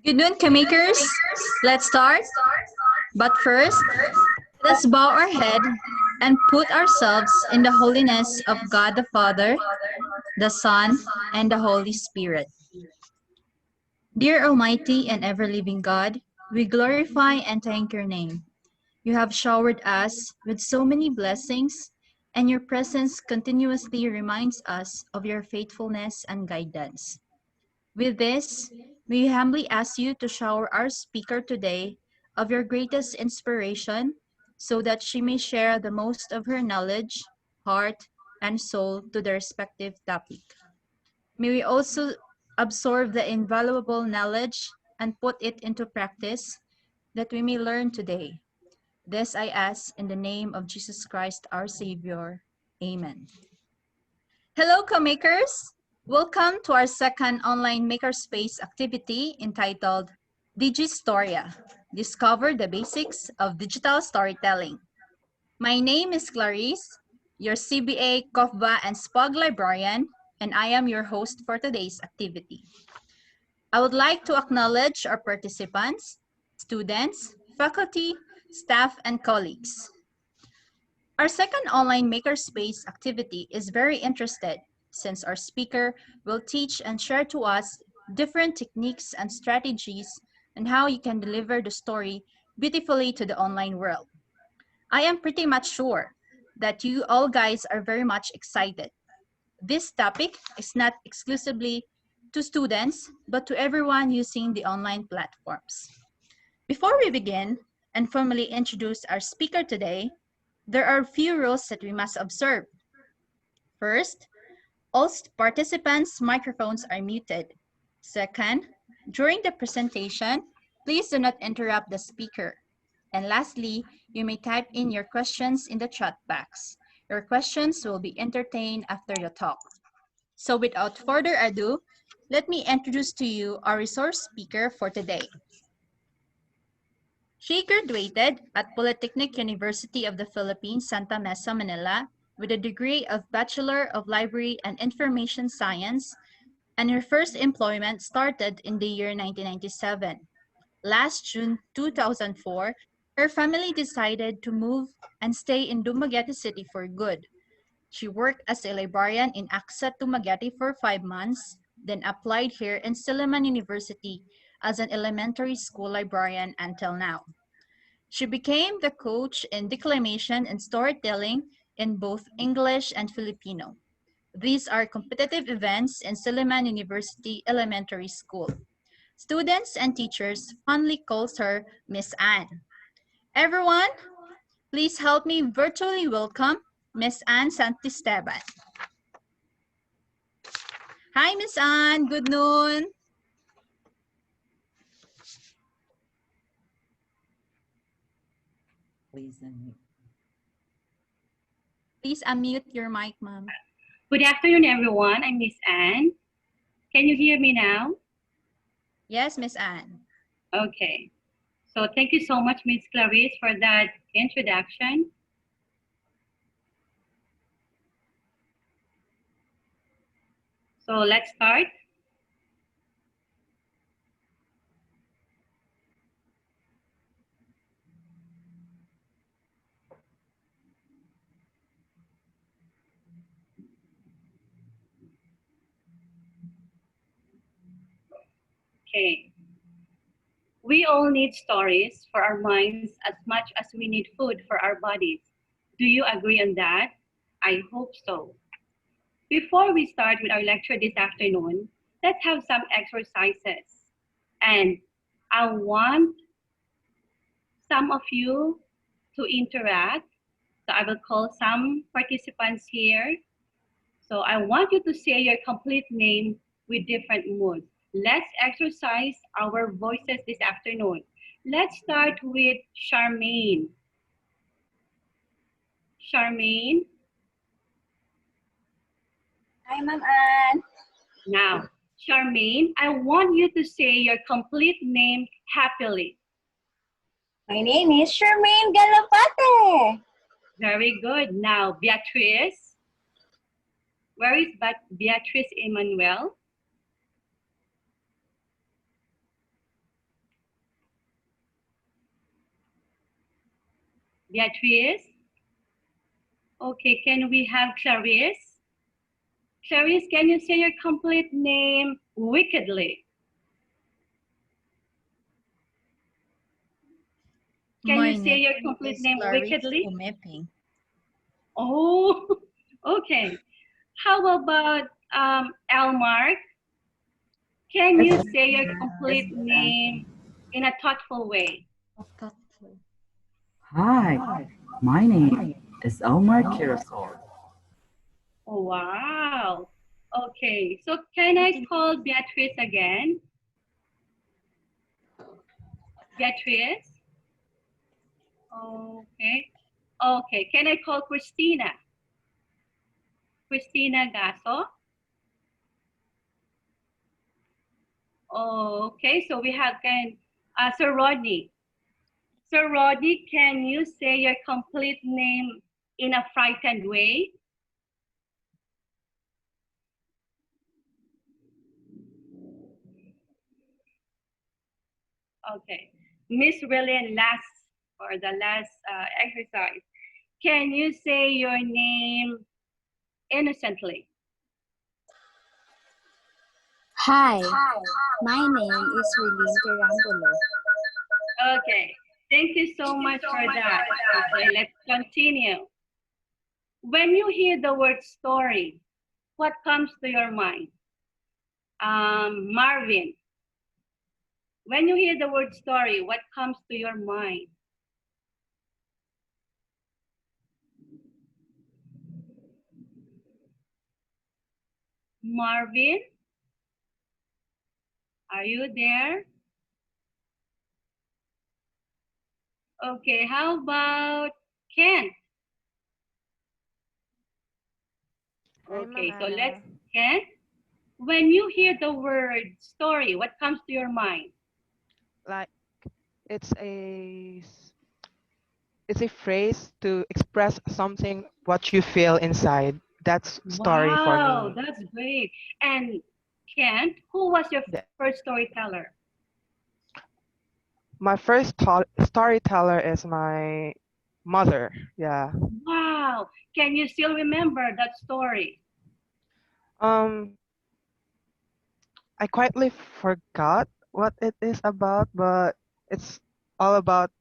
Good noon, K-makers. Let's start. But first, let us bow our head and put ourselves in the holiness of God the Father, the Son, and the Holy Spirit. Dear Almighty and ever-living God, we glorify and thank your name. You have showered us with so many blessings, and your presence continuously reminds us of your faithfulness and guidance. With this, we humbly ask you to shower our speaker today of your greatest inspiration so that she may share the most of her knowledge, heart, and soul to the respective topic. May we also absorb the invaluable knowledge and put it into practice that we may learn today. This I ask in the name of Jesus Christ, our Savior. Amen. Hello, co-makers. Welcome to our second online makerspace activity entitled DigiStorya. Discover the basics of digital storytelling. My name is Clarice, your CBA, COFBA, and SPOG librarian, and I am your host for today's activity. I would like to acknowledge our participants, students, faculty, staff, and colleagues. Our second online makerspace activity is very interested since our speaker will teach and share to us different techniques and strategies on how you can deliver the story beautifully to the online world. I am pretty much sure that you all guys are very much excited. This topic is not exclusively to students, but to everyone using the online platforms. Before we begin and formally introduce our speaker today, there are a few rules that we must observe. First, all participants' microphones are muted. Second, during the presentation, please do not interrupt the speaker. And lastly, you may type in your questions in the chat box. Your questions will be entertained after the talk. So without further ado, let me introduce to you our resource speaker for today. She graduated at Polytechnic University of the Philippines, Santa Mesa, Manila, with a degree of Bachelor of Library and Information Science, and her first employment started in the year 1997. Last June 2004, her family decided to move and stay in Dumaguete City for good. She worked as a librarian in Aksat, Dumaguete for 5 months, then applied here in Silliman University as an elementary school librarian until now. She became the coach in declamation and storytelling in both English and Filipino. These are competitive events in Silliman University Elementary School. Students and teachers fondly calls her Miss Anne. Everyone, please help me virtually welcome Miss Anne Santisteban. Hi, Miss Anne. Good noon. Please unmute your mic, ma'am. Good afternoon, everyone. I'm Miss Anne. Can you hear me now? Yes, Miss Anne. Okay. So thank you so much, Miss Clarice, for that introduction. So let's start. Okay. We all need stories for our minds as much as we need food for our bodies. Do you agree on that? I hope so. Before we start with our lecture this afternoon, let's have some exercises. And I want some of you to interact. So I will call some participants here. So I want you to say your complete name with different moods. Let's exercise our voices this afternoon. Let's start with Charmaine. Charmaine. Hi, Ma'am Anne. Now, Charmaine, I want you to say your complete name happily. My name is Charmaine Galapate. Very good. Now, Beatrice. Where is Beatrice Emmanuel? Beatrice? Okay, can we have Clarice? Clarice, can you say your complete name wickedly? Can you say your complete name wickedly? Oh, okay. How about Elmark? Can you say your complete name in a thoughtful way? Hi, my name is Omar Kirasol. Oh, wow. Okay, so can I call Beatrice again? Beatrice? Okay. Okay, can I call Christina? Christina Gaso? Okay, so we have Sir Rodney. Sir Rodney, can you say your complete name in a frightened way? Okay. Miss Rillian, the last exercise. Can you say your name innocently? Hi, my name is Rilin Carangulo. Okay. Thank you so much for that. Okay, let's continue. When you hear the word story, what comes to your mind? Marvin, when you hear the word story, what comes to your mind? Marvin, are you there? Okay, how about Ken? Okay, so let's, Ken, when you hear the word story, what comes to your mind? Like it's a phrase to express something what you feel inside. That's story for Wow, me. that's great. And Ken, who was your Yeah. first storyteller? My first storyteller is my mother. Yeah. Wow, can you still remember that story? Um, I quietly forgot what it is about, but it's all about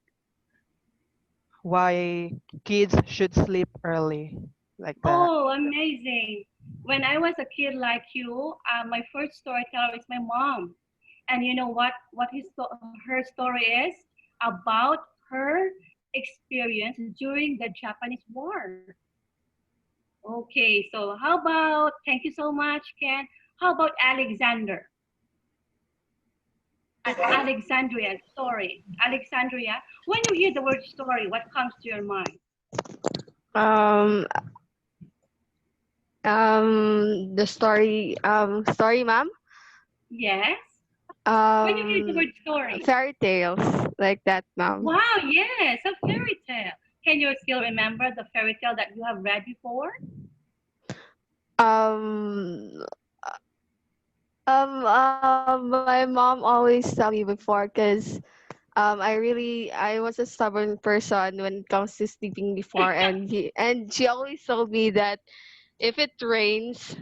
why kids should sleep early, like that. Oh, amazing. When I was a kid like you, my first storyteller is my mom. And you know her story is about her experience during the Japanese War. Okay, so thank you so much, Ken. How about Alexander? Alexandria story. Alexandria, when you hear the word story, what comes to your mind? Um, the story, ma'am. Yes. When you hear the Um, word story. Fairy tales like that, ma'am. Wow, yes, a fairy tale. Can you still remember the fairy tale that you have read before? Um, my mom always tell me before, cause I was a stubborn person when it comes to sleeping before, and she always told me that if it rains,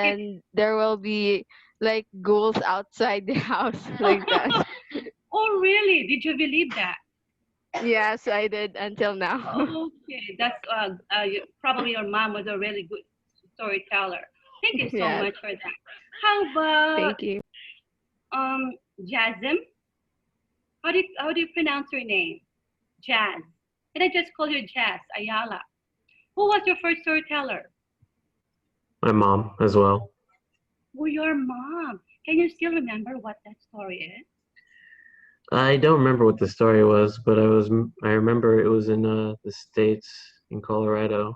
It, then there will be like ghouls outside the house like that. oh, really? Did you believe that? Yes, I did until now. Okay, that's probably your mom was a really good storyteller. Thank you so Yes, much for that. How about thank you. um Jasm? How do you pronounce your name? Jazz. Can I just call you Jazz Ayala? Who was your first storyteller? My mom as well. Oh, your mom. Can you still remember what that story is? I don't remember what the story was, but I remember it was in the States in Colorado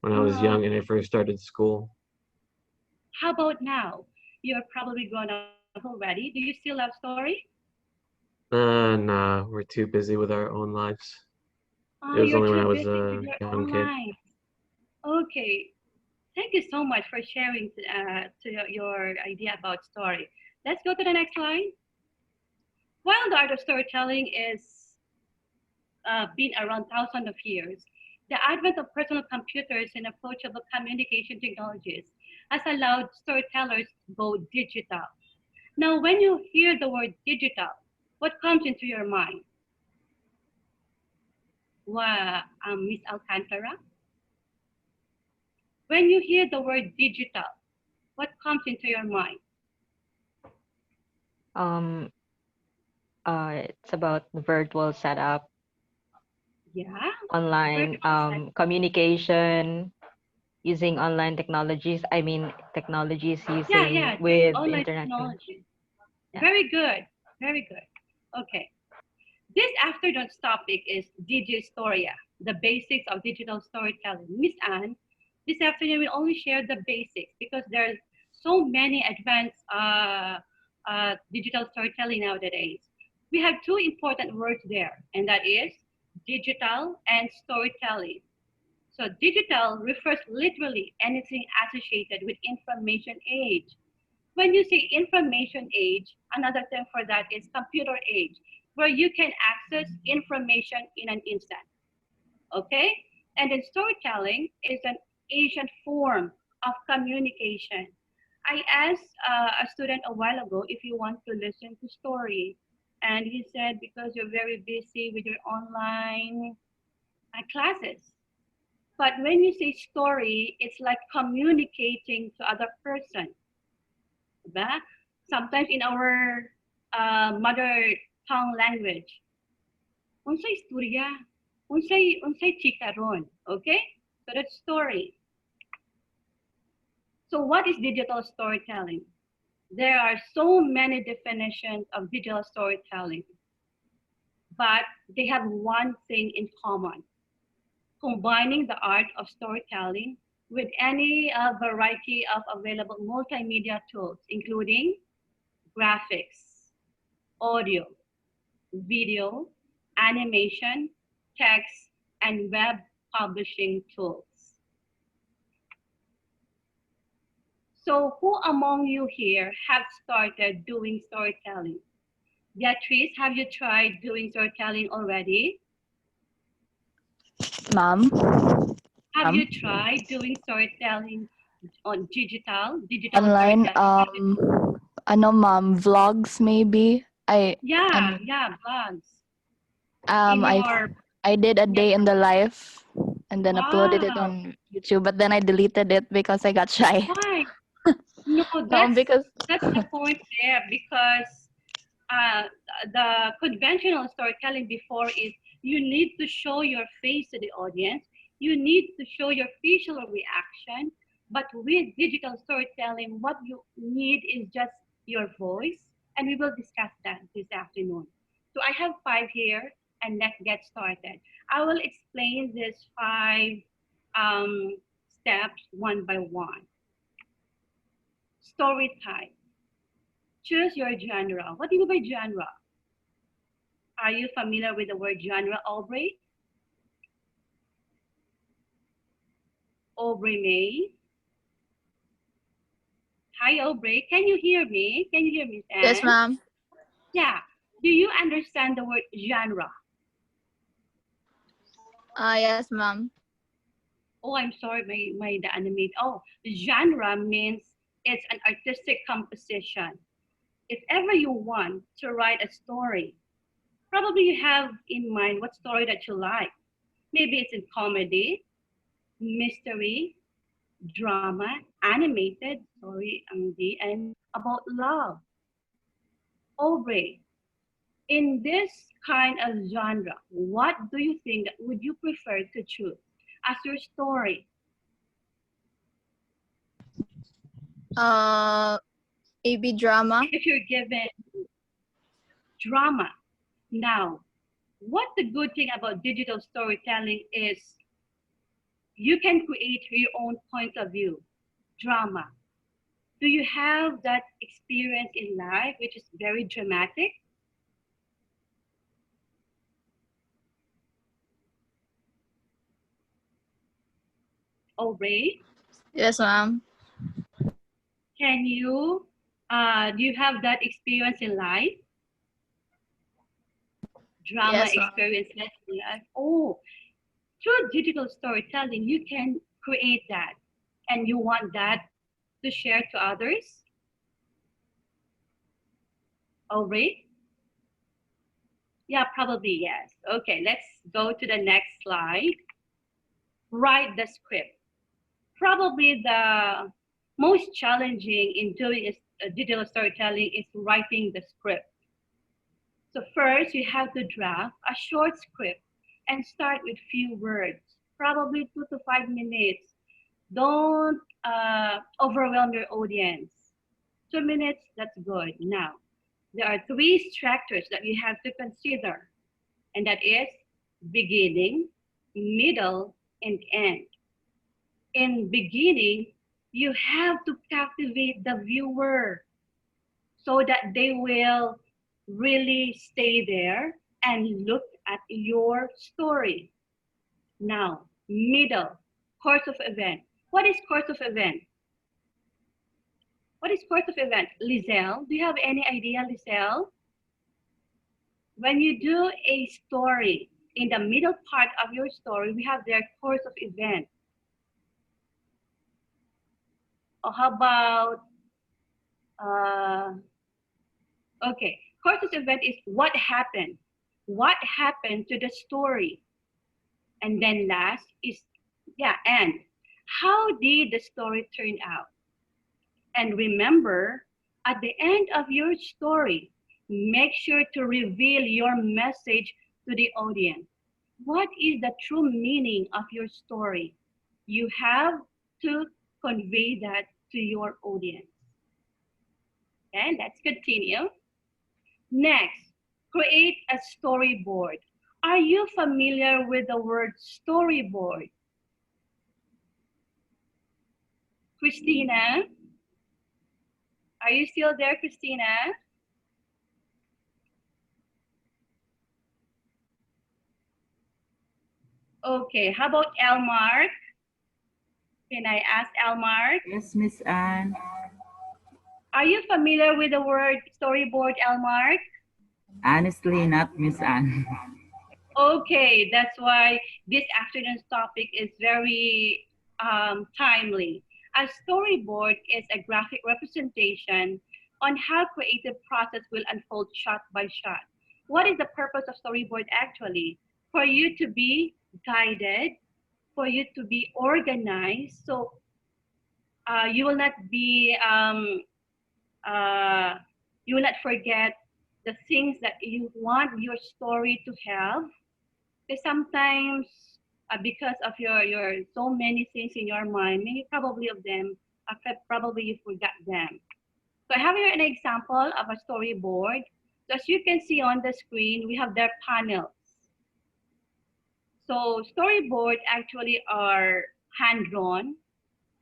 when I was young and I Okay. first started school. How about now? You're probably grown up already. Do you still love story? Nah, we're too busy with our own lives. It was You're only when I too was busy with a your young kid. online. Okay. Thank you so much for sharing your idea about story. Let's go to the next slide. While the art of storytelling is been around thousands of years, the advent of personal computers and approachable communication technologies has allowed storytellers to go digital. Now, when you hear the word digital, what comes into your mind? Miss Alcantara? When you hear the word digital, what comes into your mind? Um, it's about the virtual setup, Yeah, online virtual set. communication, using online technologies. I mean, technologies Yeah, using with online internet connection. technology. Yeah. Very good, very good. Okay. This afternoon's topic is DigiStorya, the basics of digital storytelling. Miss Anne, this afternoon we'll only share the basics because there's so many advanced digital storytelling nowadays. We have two important words there, and that is digital and storytelling. So digital refers literally anything associated with information age. When you say information age, another term for that is computer age, where you can access information in an instant. Okay? And then storytelling is an ancient form of communication. I asked a student a while ago if you want to listen to story. And he said, because you're very busy with your online classes. But when you say story, it's like communicating to other person. Diba? Sometimes in our mother tongue language, unsay istorya, unsay chikaron, okay? So that's story. So what is digital storytelling? There are so many definitions of digital storytelling, but they have one thing in common: combining the art of storytelling with any variety of available multimedia tools, including graphics, audio, video, animation, text, and web publishing tools. So who among you here have started doing storytelling? Beatrice, have you tried doing storytelling already? Ma'am. Have you tried doing storytelling on digital Online, storytelling? ano ma'am, vlogs maybe. Yeah, vlogs. In your I did a day in the life and then uploaded it wow. on YouTube, but then I deleted it because I got shy. Why? No, No, because that's the point there, because the conventional storytelling before is you need to show your face to the audience. You need to show your facial reaction. But with digital storytelling, what you need is just your voice. And we will discuss that this afternoon. So I have 5 here, and let's get started. I will explain these 5 steps one by one. Story type. Choose your genre. What do you mean by genre? Are you familiar with the word genre, Aubrey? Aubrey May? Hi, Aubrey. Can you hear me? Can you hear me, Anne? yes, ma'am. Yeah. Do you understand the word genre? Yes, ma'am. Oh, I'm sorry, the animate. Oh, genre means it's an artistic composition. If ever you want to write a story, probably you have in mind what story that you like. Maybe it's in comedy, mystery, drama, animated, and about love. Aubrey, in this kind of genre, what do you think that would you prefer to choose as your story? Maybe drama. If you're given drama. Now, what the good thing about digital storytelling is you can create your own point of view, drama. Do you have that experience in life which is very dramatic? Oh, Ray, Yes, ma'am. can you, do you have that experience in life? Drama Yes, ma'am. experiences in life? Oh, through digital storytelling, you can create that. And you want that to share to others? Oh, Ray? Yeah, probably yes. Okay, let's go to the next slide. Write the script. Probably the most challenging in doing digital storytelling is writing the script. So first, you have to draft a short script and start with few words, probably 2 to 5 minutes. Don't overwhelm your audience. 2 minutes, that's good. Now, there are three structures that you have to consider, and that is beginning, middle, and end. In beginning, you have to captivate the viewer so that they will really stay there and look at your story. Now, middle, course of event. What is course of event? What is course of event? Lizelle, do you have any idea, Lizelle? When you do a story, in the middle part of your story, we have their course of event. Or how about, okay, course of event is what happened. What happened to the story? And then last is, yeah, end. How did the story turn out? And remember, at the end of your story, make sure to reveal your message to the audience. What is the true meaning of your story? You have to convey that to your audience. Okay, let's continue. Next, create a storyboard. Are you familiar with the word storyboard? Christina? Are you still there, Christina? Okay, how about Elmar? Can I ask Elmar? Yes, Miss Anne. Are you familiar with the word storyboard, Elmar? Honestly, not Miss Anne. Okay, that's why this afternoon's topic is very timely. A storyboard is a graphic representation on how creative process will unfold shot by shot. What is the purpose of storyboard actually? For you to be guided, for you to be organized, so you will not be you will not forget the things that you want your story to have. Because sometimes because of your so many things in your mind, maybe probably of them, probably you forgot them. So I have here an example of a storyboard. So as you can see on the screen, we have their panels. So storyboard actually are hand-drawn,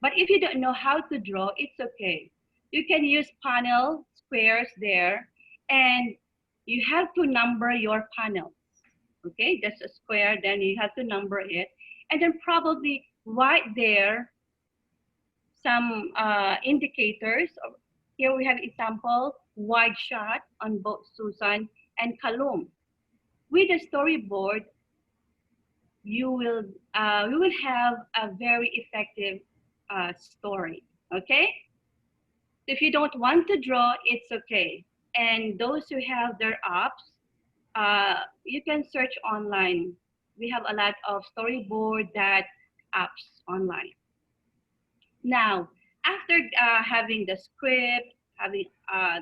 but if you don't know how to draw, it's okay. You can use panel squares there, and you have to number your panels. Okay, that's a square, then you have to number it. And then probably right there, some indicators. Here we have example, wide shot on both Susan and Kalum. With the storyboard, you will have a very effective story, okay? If you don't want to draw, it's okay. And those who have their apps, you can search online. We have a lot of storyboard that apps online. Now, after having the script, having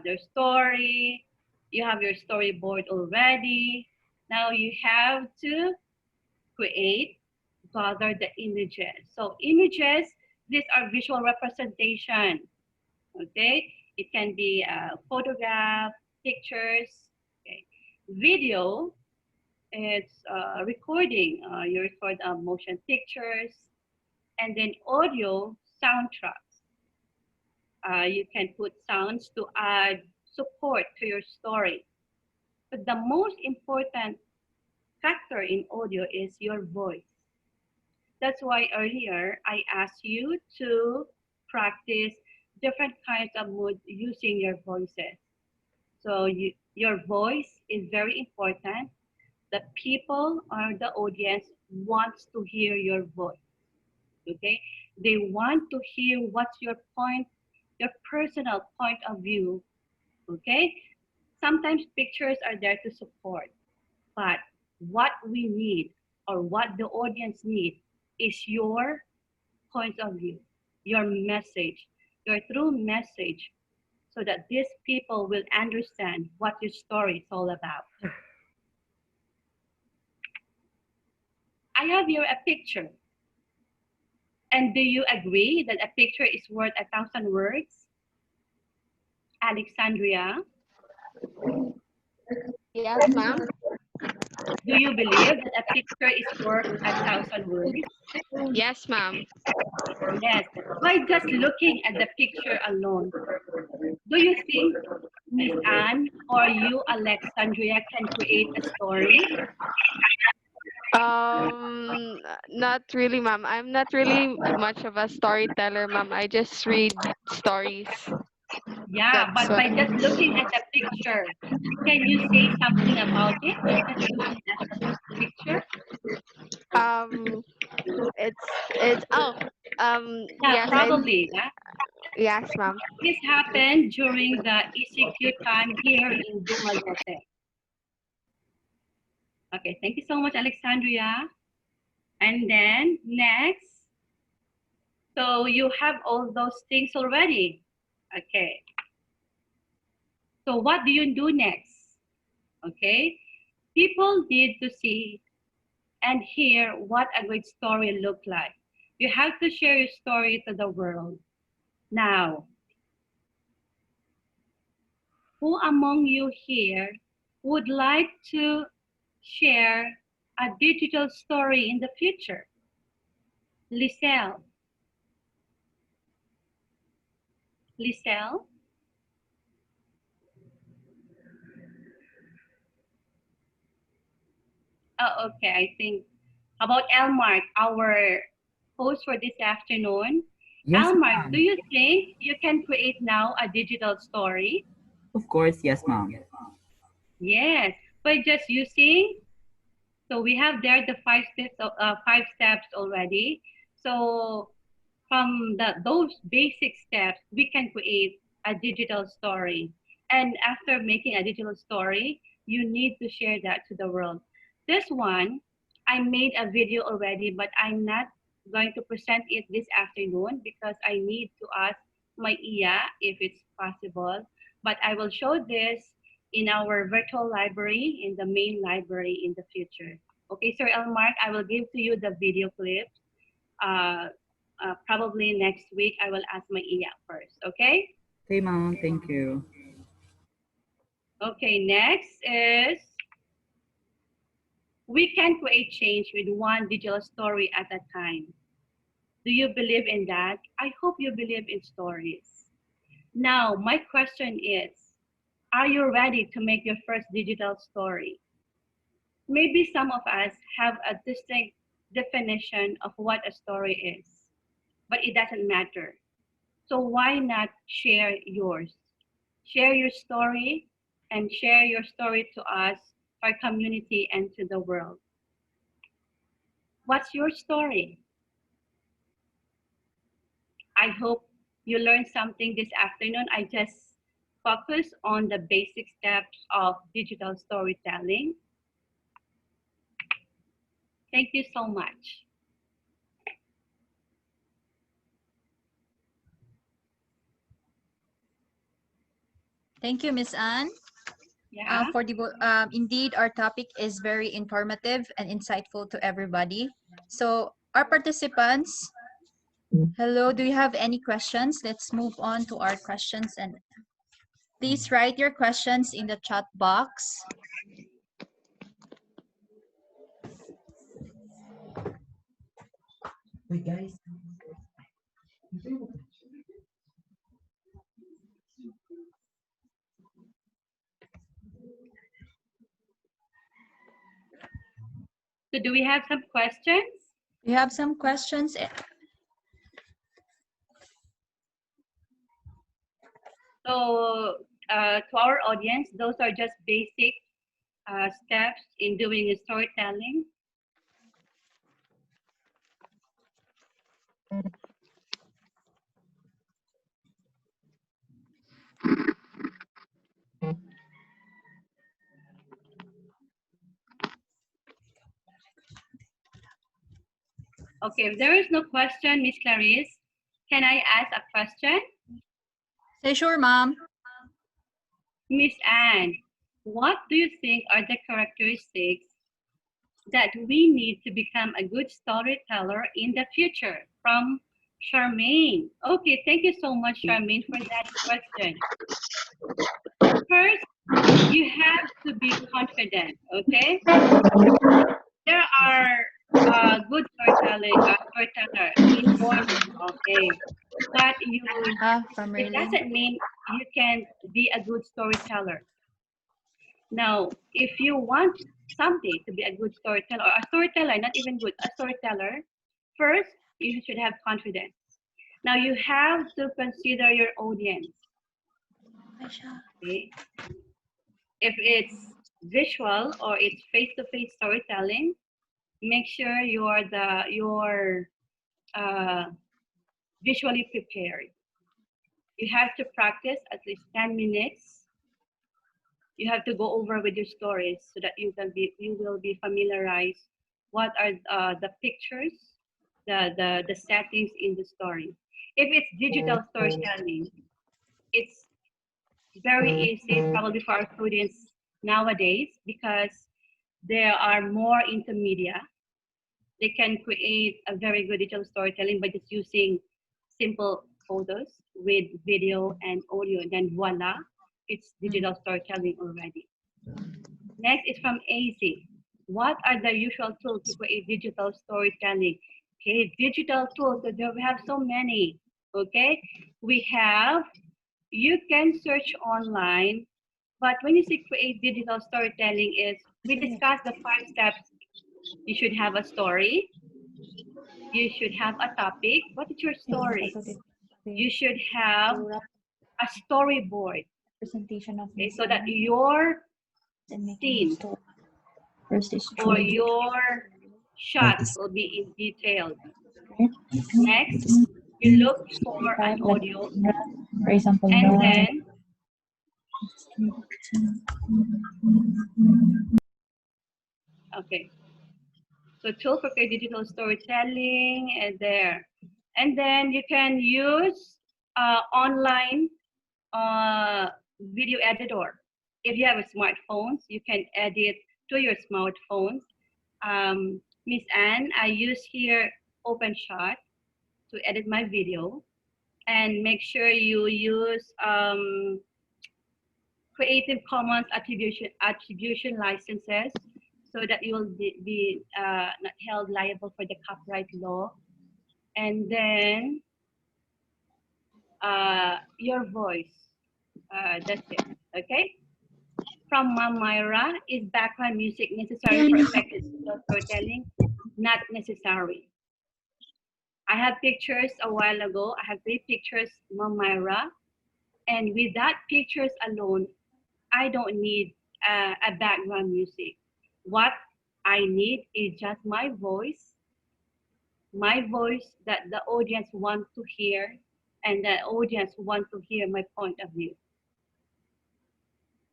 their story, you have your storyboard already. Now you have to create, gather the images. So images, these are visual representation, okay? It can be a photograph, pictures, okay? Video, it's recording. You record motion pictures, and then audio, soundtracks. You can put sounds to add support to your story. But the most important factor in audio is your voice. That's why earlier I asked you to practice different kinds of mood using your voices. So your voice is very important. The people or the audience wants to hear your voice. Okay, they want to hear what's your point, your personal point of view. Okay, sometimes pictures are there to support, but what we need or what the audience need is your point of view, your message, your true message, so that these people will understand what your story is all about. I have here a picture. And do you agree that a picture is worth 1,000 words? Alexandria, Yes, ma'am. do you believe that a picture is worth 1,000 words? Yes, ma'am. Yes. By just looking at the picture alone, do you think Miss Anne or you, Alexandria, can create a story? Not really, ma'am. I'm not really much of a storyteller, ma'am. I just read stories. Yeah, That's but what. by just looking at the picture, can you say something about it by just looking at the picture? Um, it's Yeah, yes, probably. Yeah. yes, ma'am. This happened during the ECQ time here in Dumaguete. Okay, thank you so much, Alexandria. And then next, so you have all those things already. Okay. So what do you do next? Okay. People need to see and hear what a great story looks like. You have to share your story to the world. Now, who among you here would like to share a digital story in the future? Lisel. Lisel? Oh, okay. I think, how about Elmark, our host for this afternoon? Yes, Elmark, do ma'am. you think you can create now a digital story? Of course, yes, ma'am. Yes, by just using. So we have there the 5 steps already. So from those basic steps, we can create a digital story. And after making a digital story, you need to share that to the world. This one, I made a video already, but I'm not going to present it this afternoon because I need to ask my Iya if it's possible. But I will show this in our virtual library, in the main library in the future. Okay, Sir Elmark, I will give to you the video clip. Uh, Probably next week, I will ask my Iya first, okay? Okay, ma'am. Thank you. Okay, next is, we can create change with one digital story at a time. Do you believe in that? I hope you believe in stories. Now, my question is, are you ready to make your first digital story? Maybe some of us have a distinct definition of what a story is, but it doesn't matter. So why not share yours? Share your story and share your story to us, our community, and to the world. What's your story? I hope you learned something this afternoon. I just focus on the basic steps of digital storytelling. Thank you so much. Thank you, Miss Anne. Yeah. Indeed, our topic is very informative and insightful to everybody. So our participants, hello, do you have any questions? Let's move on to our questions, and please write your questions in the chat box. Wait, guys. So do we have some questions? You have some questions? So to our audience, those are just basic steps in doing storytelling. Okay, if there is no question, Miss Clarice, can I ask a question? Say sure, Mom. Miss Anne, what do you think are the characteristics that we need to become a good storyteller in the future? From Charmaine. Okay, thank you so much, Charmaine, for that question. First, you have to be confident, okay? There are good storyteller in order, okay? But it doesn't mean you can be a good storyteller. Now, if you want someday to be a good storyteller, or a storyteller, not even good, a storyteller, first, you should have confidence. Now, you have to consider your audience. Okay? If it's visual or it's face-to-face storytelling, make sure you're visually prepared. You have to practice at least 10 minutes. You have to go over with your stories so that you will be familiarized what are the pictures, the settings in the story. If it's digital storytelling, it's very easy probably for our students nowadays because they are more into media. They can create a very good digital storytelling by just using simple photos with video and audio, and then voila, it's digital storytelling already. Next is from AZ. What are the usual tools to create digital storytelling? Okay, digital tools, we have so many, okay? You can search online, but when you say create digital storytelling we discussed the 5 steps. You should have a story. You should have a topic. What is your story? You should have a storyboard. Okay, so that your scene or your shots will be in detail. Next, you look for an audio, and then okay. So tool for digital storytelling is there. And then you can use online video editor. If you have a smartphone, you can edit to your smartphone. Miss Anne, I use here OpenShot to edit my video. And make sure you use Creative Commons attribution licenses so that you will be not held liable for the copyright law. And then your voice, that's it, okay? From Mom Myra, is background music necessary for effective storytelling? Not necessary. I have pictures a while ago. I have 3 pictures, Mom Myra. And with that pictures alone, I don't need a background music. What I need is just my voice that the audience want to hear, and the audience want to hear my point of view.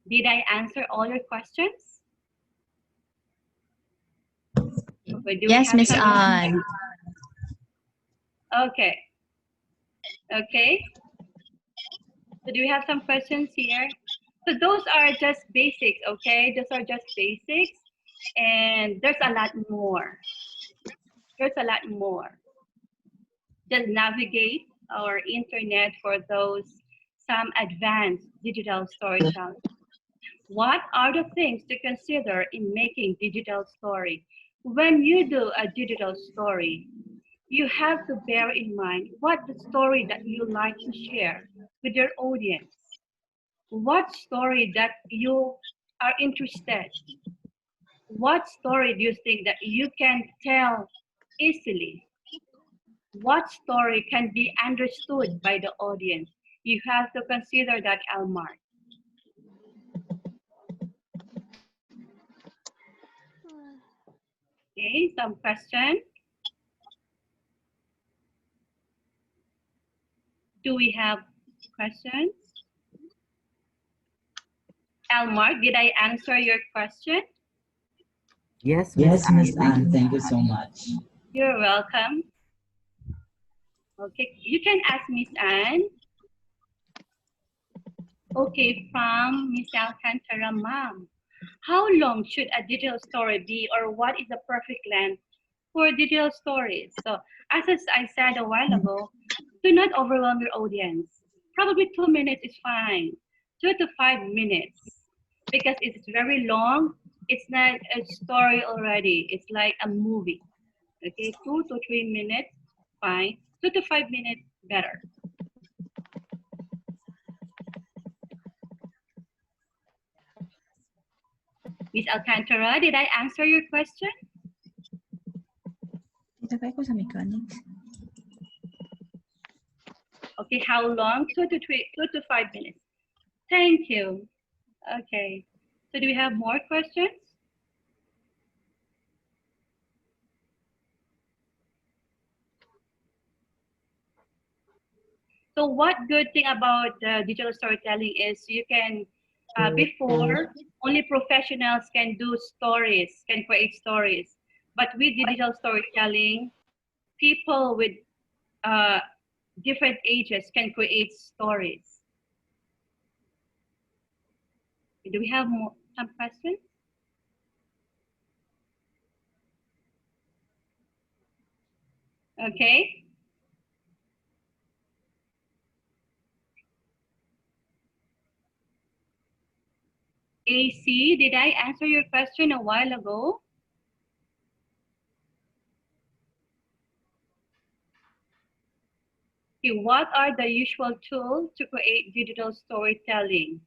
Did I answer all your questions? Okay, Yes, Miss Anne. Okay. Okay. So do we have some questions here? So those are just basics, okay? Those are just basics. And there's a lot more. There's a lot more. Just navigate our internet for some advanced digital storytelling. What are the things to consider in making digital story? When you do a digital story, you have to bear in mind what the story that you like to share with your audience. What story that you are interested? What story do you think that you can tell easily. What story can be understood by the audience? You have to consider that, Elmar. Okay, some question. Do we have questions? Elmar, did I answer your question? Yes, Yes, Miss Thank Anne, you. thank you so much. You're welcome. Okay, you can ask Miss Anne. Okay, from Miss Alcantara, ma'am. How long should a digital story be, or what is the perfect length for digital stories? So, as I said a while ago, do not overwhelm your audience. Probably 2 minutes is fine. 2 to 5 minutes. Because it's very long, it's not a story already. It's like a movie. Okay, 2 to 3 minutes, fine. 2 to 5 minutes, better. Miss Alcantara, did I answer your question? Okay, how long? 2 to 5 minutes. Thank you. Okay. So do we have more questions? So what good thing about digital storytelling is you can, before, only professionals can do stories, can create stories. But with digital storytelling, people with different ages can create stories. Do we have more, some questions? Okay. AC, did I answer your question a while ago? Okay, what are the usual tools to create digital storytelling?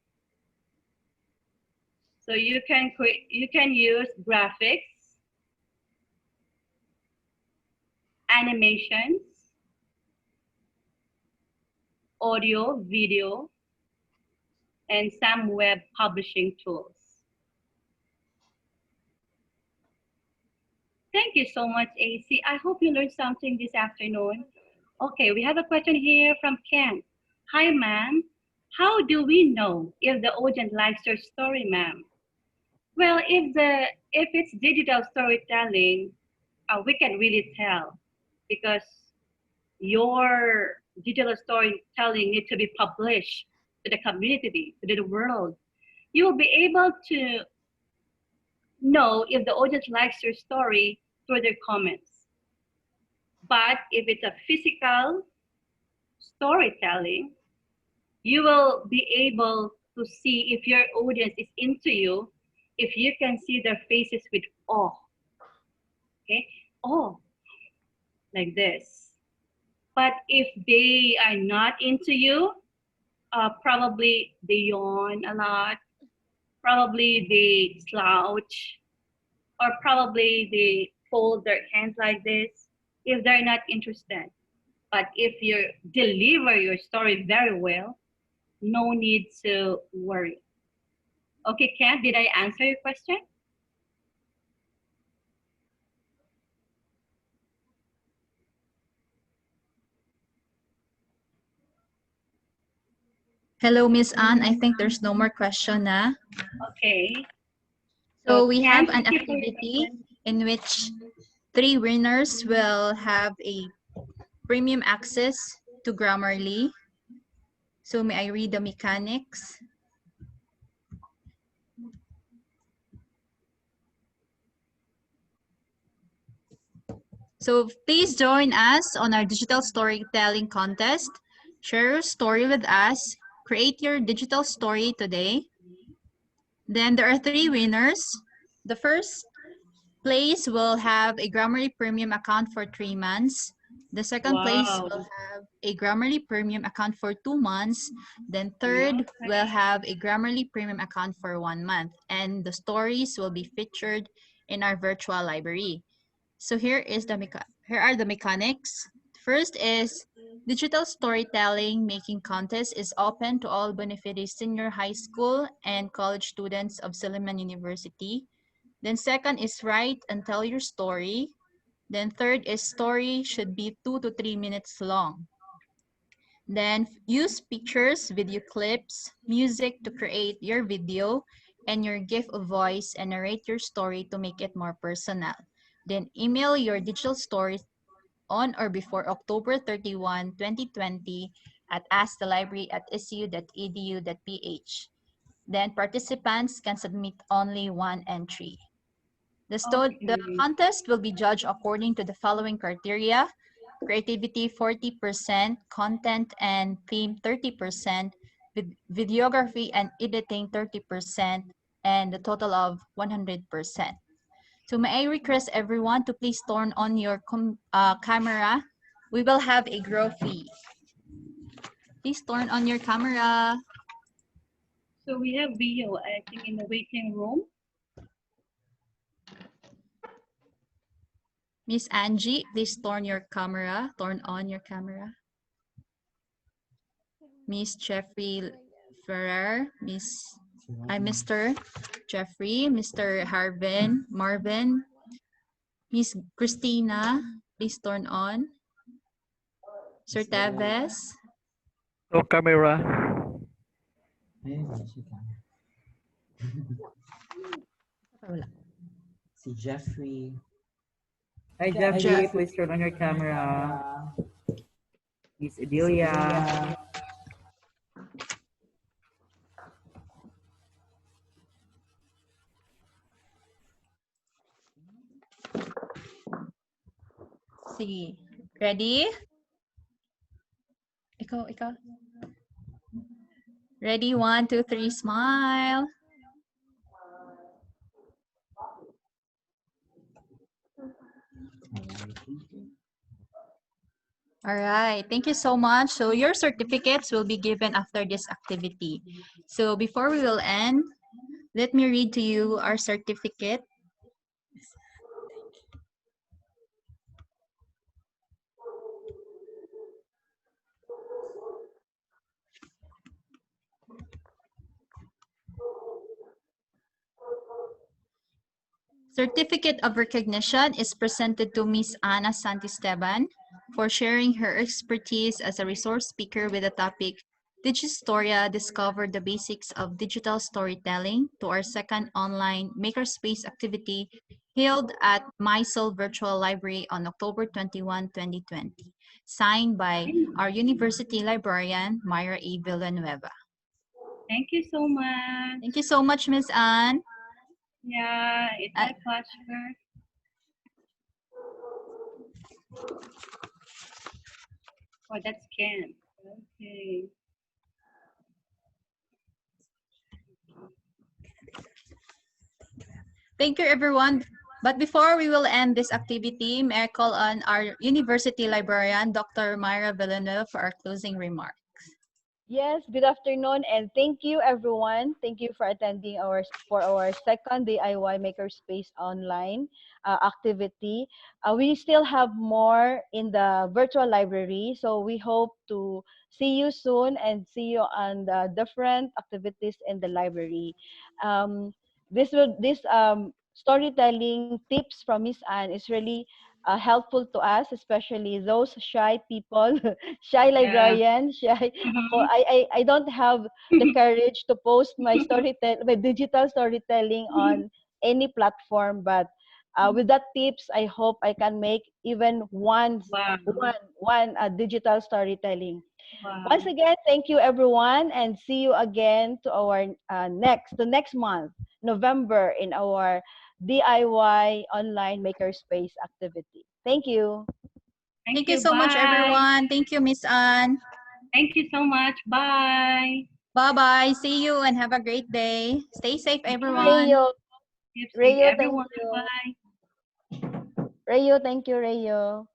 So you can use graphics, animations, audio, video, and some web publishing tools. Thank you so much, AC. I hope you learned something this afternoon. Okay, we have a question here from Ken. Hi, ma'am. How do we know if the audience likes your story, ma'am? Well, if it's digital storytelling, we can really tell because your digital storytelling needs to be published to the community, to the world. You will be able to know if the audience likes your story through their comments. But if it's a physical storytelling, you will be able to see if your audience is into you, if you can see their faces with awe. Okay, awe, like this. But if they are not into you, probably they yawn a lot, probably they slouch, or probably they fold their hands like this if they're not interested. But if you deliver your story very well, no need to worry. Okay, Ken, did I answer your question? Hello, Miss Anne. I think there's no more question na. Okay. So we Ken, have an activity in which 3 winners will have a premium access to Grammarly. So may I read the mechanics? So please join us on our digital storytelling contest. Share your story with us. Create your digital story today. Then there are 3 winners. The first place will have a Grammarly Premium account for 3 months. The second place will have a Grammarly Premium account for 2 months. Then third will have a Grammarly Premium account for 1 month. And the stories will be featured in our virtual library. So here is the Here are the mechanics. First is digital storytelling making contest is open to all benefited senior high school and college students of Silliman University. Then second is write and tell your story. Then third is story should be 2 to 3 minutes long. Then use pictures, video clips, music to create your video, and your gift of voice and narrate your story to make it more personal. Then email your digital stories on or before October 31, 2020 at askthelibrary@su.edu.ph. Then participants can submit only one entry. The contest will be judged according to the following criteria: creativity 40%, content and theme 30%, videography and editing 30%, and a total of 100%. So may I request everyone to please turn on your camera. We will have a grow fee. Please turn on your camera. So we have Bio, I think, in the waiting room. Miss Angie, please turn your camera. Turn on your camera. Miss Jeffrey Ferrer, Mr. Jeffrey, Mr. Marvin, Miss Christina, please turn on. Sir Teves. No camera. Si Jeffrey. Hi, Jeffrey. Please turn on your camera. Miss Adelia. Sige. Ready? Ikaw. Ready? 1, 2, 3, smile. All right, thank you so much. So your certificates will be given after this activity. So before we will end, let me read to you our certificate. Certificate of Recognition is presented to Ms. Ana Santisteban for sharing her expertise as a resource speaker with the topic DigiStorya Discover the Basics of Digital Storytelling to our second online makerspace activity held at MySoul Virtual Library on October 21, 2020. Signed by our University Librarian, Myra E. Villanueva. Thank you so much. Thank you so much, Ms. Anne. Yeah, it's my pleasure. Oh, that's Ken. Okay. Thank you, everyone. But before we will end this activity, may I call on our University Librarian, Dr. Myra Villanueva, for our closing remarks. Yes, good afternoon, and thank you, everyone. Thank you for attending our second DIY Makerspace online activity. We still have more in the virtual library, so we hope to see you soon and see you on the different activities in the library. This storytelling tips from Miss Anne is really helpful to us, especially those shy people, shy librarian, shy. I don't have the courage to post my my digital storytelling on any platform, but with that tips, I hope I can make even one digital storytelling. Wow. Once again, thank you everyone, and see you again to our next month, November, in our DIY online makerspace activity. Thank you. Thank you so much, everyone. Thank you, Miss Anne. Thank you so much. Bye. Bye-bye. See you and have a great day. Stay safe, everyone. Rayo, thank everyone. you. Bye. Rayo, thank you, Rayo.